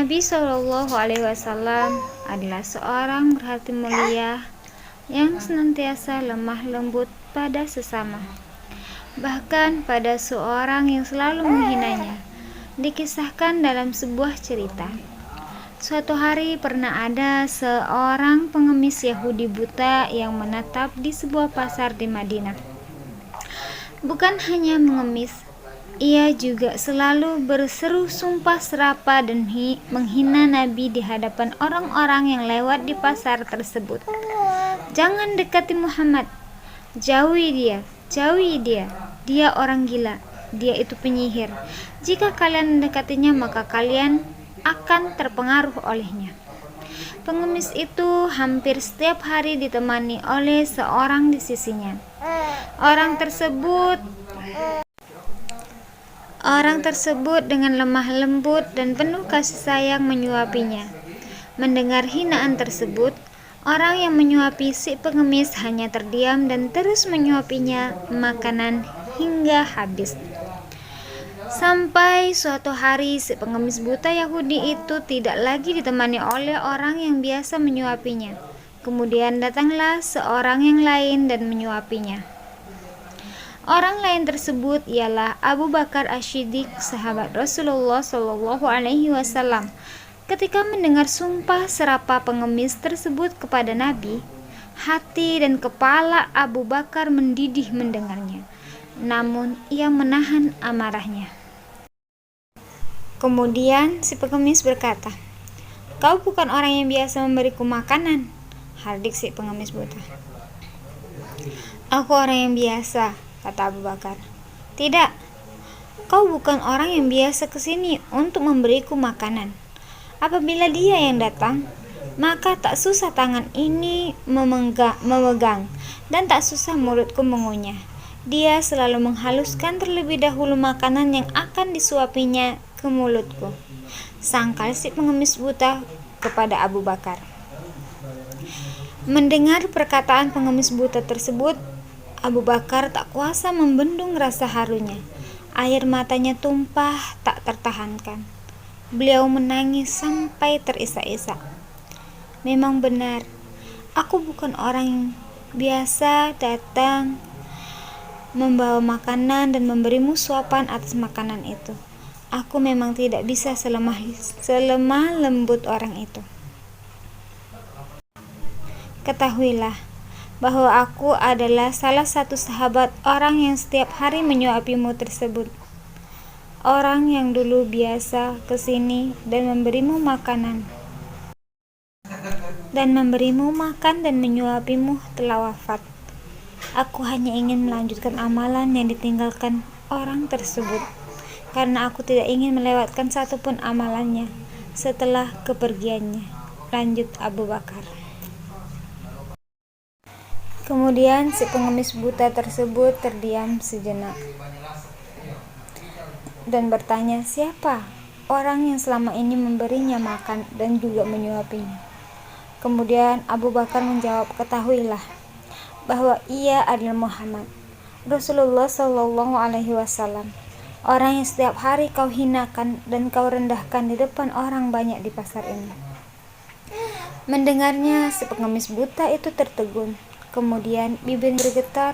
Nabi Shallallahu Alaihi Wasallam adalah seorang berhati mulia yang senantiasa lemah lembut pada sesama, bahkan pada seorang yang selalu menghinanya. Dikisahkan dalam sebuah cerita, suatu hari pernah ada seorang pengemis Yahudi buta yang menetap di sebuah pasar di Madinah. Bukan hanya mengemis, ia juga selalu berseru sumpah serapah dan menghina Nabi di hadapan orang-orang yang lewat di pasar tersebut. Jangan dekati Muhammad, jauhi dia, dia orang gila, dia itu penyihir. Jika kalian mendekatinya maka kalian akan terpengaruh olehnya. Pengemis itu hampir setiap hari ditemani oleh seorang di sisinya. Orang tersebut dengan lemah lembut dan penuh kasih sayang menyuapinya. Mendengar hinaan tersebut, orang yang menyuapi si pengemis hanya terdiam dan terus menyuapinya makanan hingga habis. Sampai suatu hari si pengemis buta Yahudi itu tidak lagi ditemani oleh orang yang biasa menyuapinya. Kemudian datanglah seorang yang lain dan menyuapinya. Orang lain tersebut ialah Abu Bakar Asy-Siddiq, sahabat Rasulullah Shallallahu Alaihi Wasallam. Ketika mendengar sumpah serapah pengemis tersebut kepada Nabi, hati dan kepala Abu Bakar mendidih mendengarnya. Namun ia menahan amarahnya. Kemudian si pengemis berkata, "Kau bukan orang yang biasa memberiku makanan," hardik si pengemis buta. "Aku orang yang biasa," kata Abu Bakar. "Tidak, kau bukan orang yang biasa kesini untuk memberiku makanan. Apabila dia yang datang, maka tak susah tangan ini memegang dan tak susah mulutku mengunyah. Dia selalu menghaluskan terlebih dahulu makanan yang akan disuapinya ke mulutku," sangkal si pengemis buta kepada Abu Bakar. Mendengar perkataan pengemis buta tersebut, Abu Bakar tak kuasa membendung rasa harunya. Air matanya tumpah tak tertahankan. Beliau menangis sampai terisak-isak. "Memang benar, aku bukan orang yang biasa datang membawa makanan dan memberimu suapan atas makanan itu. Aku memang tidak bisa selemah lembut orang itu. Ketahuilah bahwa aku adalah salah satu sahabat orang yang setiap hari menyuapimu tersebut. Orang yang dulu biasa kesini dan memberimu makan dan menyuapimu telah wafat. Aku hanya ingin melanjutkan amalan yang ditinggalkan orang tersebut, karena aku tidak ingin melewatkan satupun amalannya setelah kepergiannya," lanjut Abu Bakar. Kemudian si pengemis buta tersebut terdiam sejenak dan bertanya, siapa orang yang selama ini memberinya makan dan juga menyuapinya. Kemudian Abu Bakar menjawab, "Ketahuilah bahwa ia adalah Muhammad, Rasulullah Shallallahu Alaihi Wasallam, orang yang setiap hari kau hinakan dan kau rendahkan di depan orang banyak di pasar ini." Mendengarnya, si pengemis buta itu tertegun. Kemudian bibirnya bergetar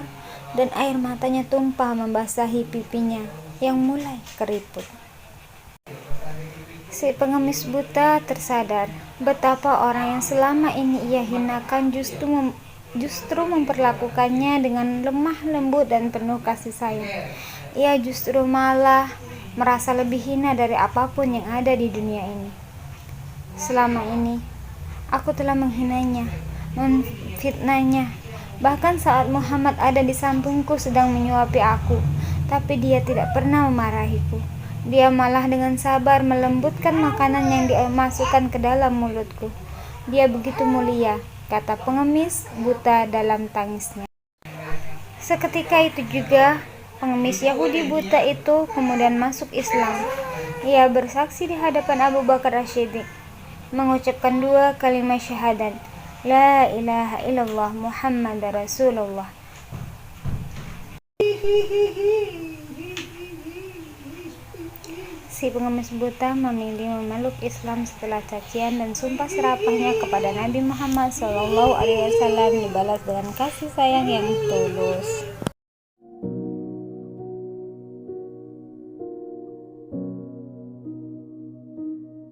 dan air matanya tumpah membasahi pipinya yang mulai keriput. Si pengemis buta tersadar betapa orang yang selama ini ia hinakan justru memperlakukannya dengan lemah lembut dan penuh kasih sayang. Ia justru malah merasa lebih hina dari apapun yang ada di dunia ini. Selama ini aku telah menghinanya, memfitnahnya. Bahkan saat Muhammad ada di sampingku sedang menyuapi aku, tapi dia tidak pernah memarahiku. Dia malah dengan sabar melembutkan makanan yang dimasukkan ke dalam mulutku. Dia begitu mulia, kata pengemis buta dalam tangisnya. Seketika itu juga pengemis Yahudi buta itu kemudian masuk Islam. Ia bersaksi di hadapan Abu Bakar Asy-Siddiq, mengucapkan 2 kalimat syahadat, La ilaha illallah Muhammad Rasulullah. si pengemis buta memilih memeluk Islam setelah cacian dan sumpah serapahnya kepada Nabi Muhammad SAW dibalas dengan kasih sayang yang tulus.